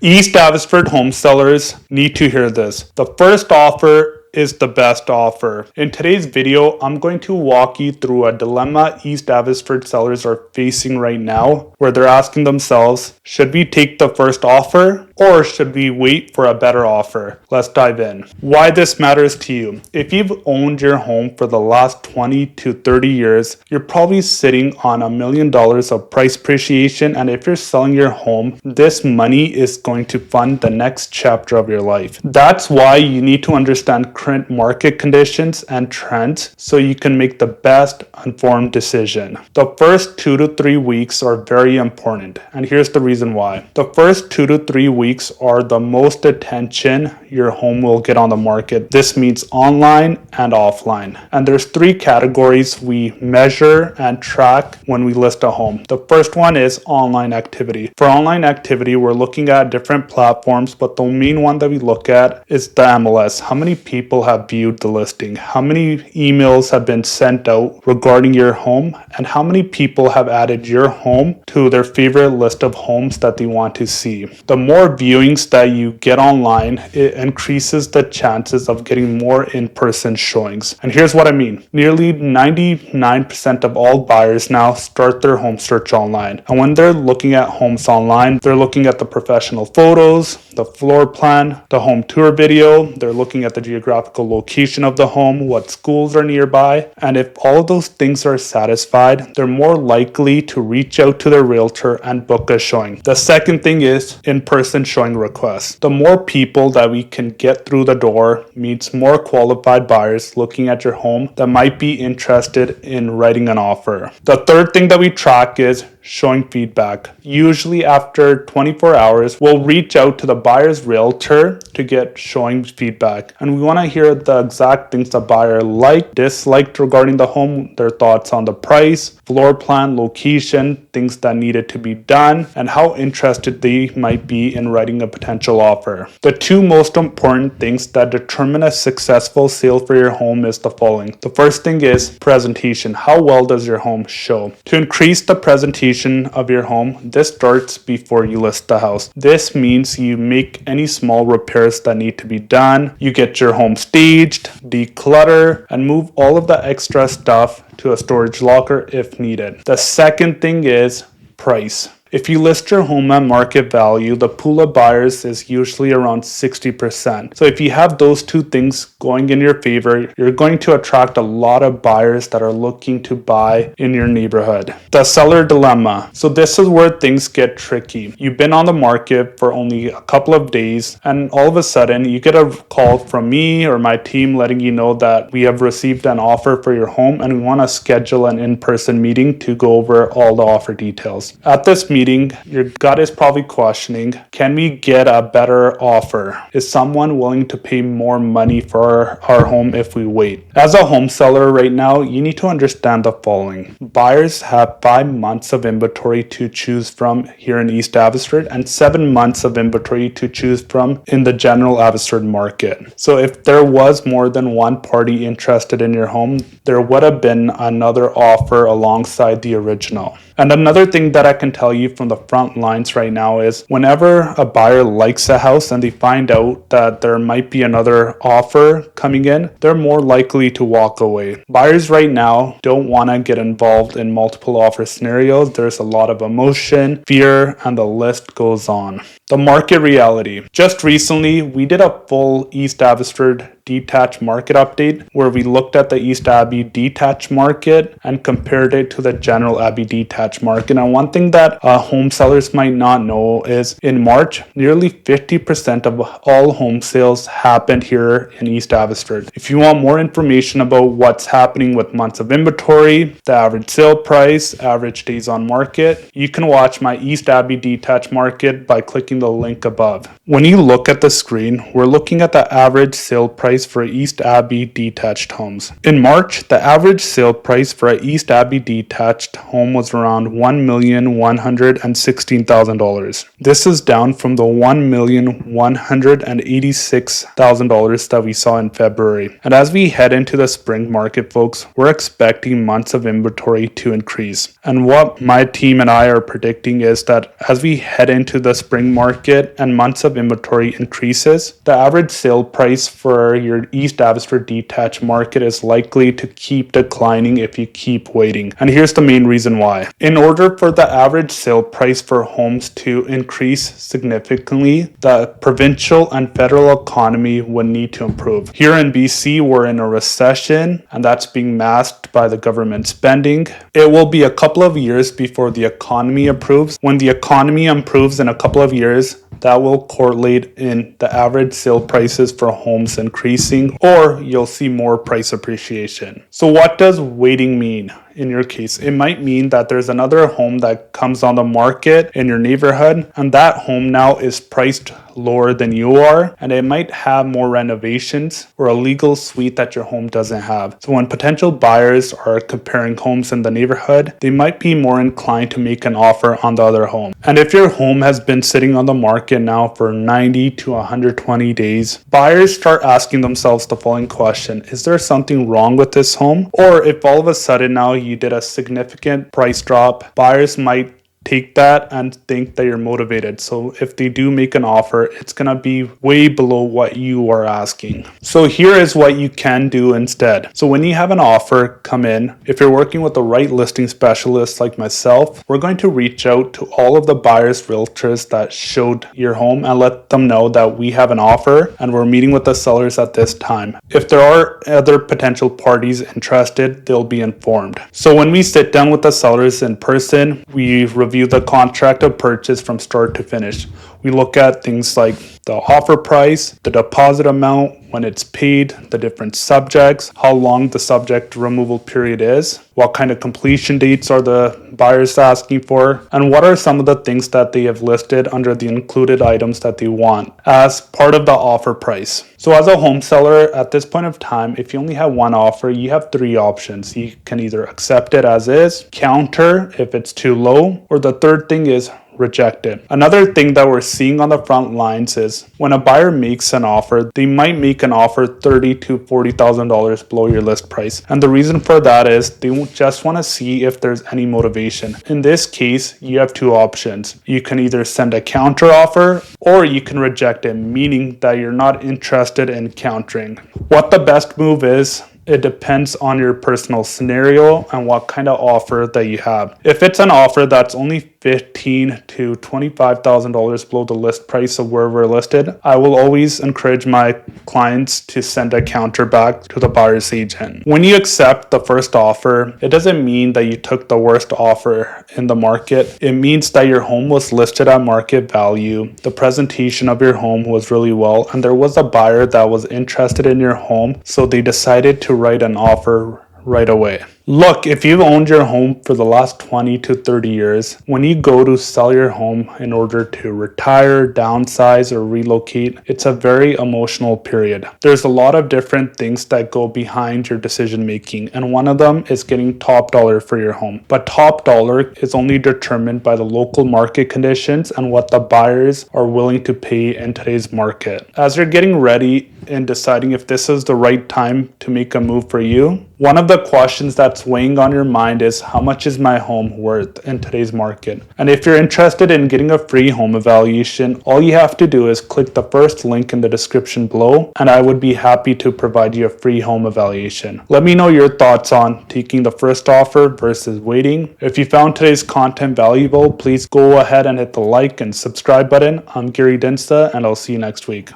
East Abbotsford home sellers need to hear this. The first offer is the best offer. In today's video, I'm going to walk you through a dilemma East Abbotsford sellers are facing right now, where they're asking themselves, should we take the first offer or should we wait for a better offer? Let's dive in. Why this matters to you. If you've owned your home for the last 20 to 30 years, you're probably sitting on $1 million of price appreciation, and if you're selling your home, this money is going to fund the next chapter of your life. That's why you need to understand current market conditions and trends so you can make the best informed decision. The first 2 to 3 weeks are very important, and here's the reason why. The first 2 to 3 weeks are the most attention your home will get on the market. This means online and offline. And there's 3 categories we measure and track when we list a home. The first one is online activity. For online activity, we're looking at different platforms, but the main one that we look at is the MLS. How many people have viewed the listing? How many emails have been sent out regarding your home? And how many people have added your home to their favorite list of homes that they want to see? The more viewings that you get online, it increases the chances of getting more in-person showings. And here's what I mean. Nearly 99% of all buyers now start their home search online. And when they're looking at homes online, they're looking at the professional photos, the floor plan, the home tour video, they're looking at the geographical location of the home, what schools are nearby, and if all of those things are satisfied, they're more likely to reach out to their realtor and book a showing. The second thing is in-person showing requests. The more people that we can get through the door means more qualified buyers looking at your home that might be interested in writing an offer. The third thing that we track is showing feedback. Usually after 24 hours, we'll reach out to the buyer's realtor to get showing feedback. And we want to hear the exact things the buyer liked, disliked regarding the home, their thoughts on the price, floor plan, location, things that needed to be done, and how interested they might be in writing a potential offer. The 2 most important things that determine a successful sale for your home is the following. The first thing is presentation. How well does your home show? To increase the presentation of your home, this starts before you list the house. This means you make any small repairs that need to be done. You get your home staged, declutter, and move all of the extra stuff to a storage locker if needed. The second thing is price. If you list your home at market value, the pool of buyers is usually around 60%. So if you have those 2 things going in your favor, you're going to attract a lot of buyers that are looking to buy in your neighborhood. The seller dilemma. So this is where things get tricky. You've been on the market for only a couple of days, and all of a sudden you get a call from me or my team letting you know that we have received an offer for your home and we want to schedule an in-person meeting to go over all the offer details. At this meeting, your gut is probably questioning, can we get a better offer? Is someone willing to pay more money for our home if we wait? As a home seller right now, you need to understand the following. Buyers have 5 months of inventory to choose from here in East Abbotsford and 7 months of inventory to choose from in the general Abbotsford market. So if there was more than one party interested in your home, there would have been another offer alongside the original. And another thing that I can tell you from the front lines right now is whenever a buyer likes a house and they find out that there might be another offer coming in, they're more likely to walk away. Buyers right now don't want to get involved in multiple offer scenarios. There's a lot of emotion, fear, and the list goes on. The market reality. Just recently, we did a full East Abbotsford detached market update where we looked at the East Abbey detached market and compared it to the general Abbey detached market. And one thing that home sellers might not know is in March, nearly 50% of all home sales happened here in East Abbotsford. If you want more information about what's happening with months of inventory, the average sale price, average days on market, you can watch my East Abbey detached market by clicking the link above. When you look at the screen, we're looking at the average sale price price for East Abbey detached homes. In March, the average sale price for an East Abbey detached home was around $1,116,000. This is down from the $1,186,000 that we saw in February. And as we head into the spring market, folks, we're expecting months of inventory to increase. And what my team and I are predicting is that as we head into the spring market and months of inventory increases, the average sale price for your East Abbotsford detached market is likely to keep declining if you keep waiting. And here's the main reason why. In order for the average sale price for homes to increase significantly, the provincial and federal economy would need to improve. Here in BC, we're in a recession, and that's being masked by the government spending. It will be a couple of years before the economy improves. When the economy improves in a couple of years, that will correlate in the average sale prices for homes increasing, or you'll see more price appreciation. So what does waiting mean? In your case, it might mean that there's another home that comes on the market in your neighborhood, and that home now is priced lower than you are, and it might have more renovations or a legal suite that your home doesn't have. So when potential buyers are comparing homes in the neighborhood, they might be more inclined to make an offer on the other home. And if your home has been sitting on the market now for 90 to 120 days, buyers start asking themselves the following question: is there something wrong with this home? Or if all of a sudden now you did a significant price drop, buyers might take that and think that you're motivated. So if they do make an offer, it's going to be way below what you are asking. So here is what you can do instead. So when you have an offer come in, if you're working with the right listing specialist like myself, we're going to reach out to all of the buyers, realtors that showed your home and let them know that we have an offer and we're meeting with the sellers at this time. If there are other potential parties interested, they'll be informed. So when we sit down with the sellers in person, we review the contract of purchase from start to finish. We look at things like the offer price, the deposit amount, when it's paid, the different subjects, how long the subject removal period is, what kind of completion dates are the buyers asking for, and what are some of the things that they have listed under the included items that they want as part of the offer price. So as a home seller at this point of time, if you only have one offer, you have three options. You can either accept it as is, counter if it's too low, or the third thing is reject it. Another thing that we're seeing on the front lines is when a buyer makes an offer, they might make an offer $30,000 to $40,000 below your list price. And the reason for that is they just want to see if there's any motivation. In this case, you have two options. You can either send a counter offer or you can reject it, meaning that you're not interested in countering. What the best move is, it depends on your personal scenario and what kind of offer that you have. If it's an offer that's only $15,000 to $25,000 below the list price of where we're listed, I will always encourage my clients to send a counter back to the buyer's agent. When you accept the first offer, it doesn't mean that you took the worst offer in the market. It means that your home was listed at market value, the presentation of your home was really well, and there was a buyer that was interested in your home, so they decided to write an offer right away. Look, if you've owned your home for the last 20 to 30 years, when you go to sell your home in order to retire, downsize, or relocate, it's a very emotional period. There's a lot of different things that go behind your decision making, and one of them is getting top dollar for your home. But top dollar is only determined by the local market conditions and what the buyers are willing to pay in today's market. As you're getting ready and deciding if this is the right time to make a move for you, one of the questions that's weighing on your mind is, how much is my home worth in today's market? And if you're interested in getting a free home evaluation, all you have to do is click the first link in the description below, and I would be happy to provide you a free home evaluation. Let me know your thoughts on taking the first offer versus waiting. If you found today's content valuable, please go ahead and hit the like and subscribe button. I'm Gary Dhindsa, and I'll see you next week.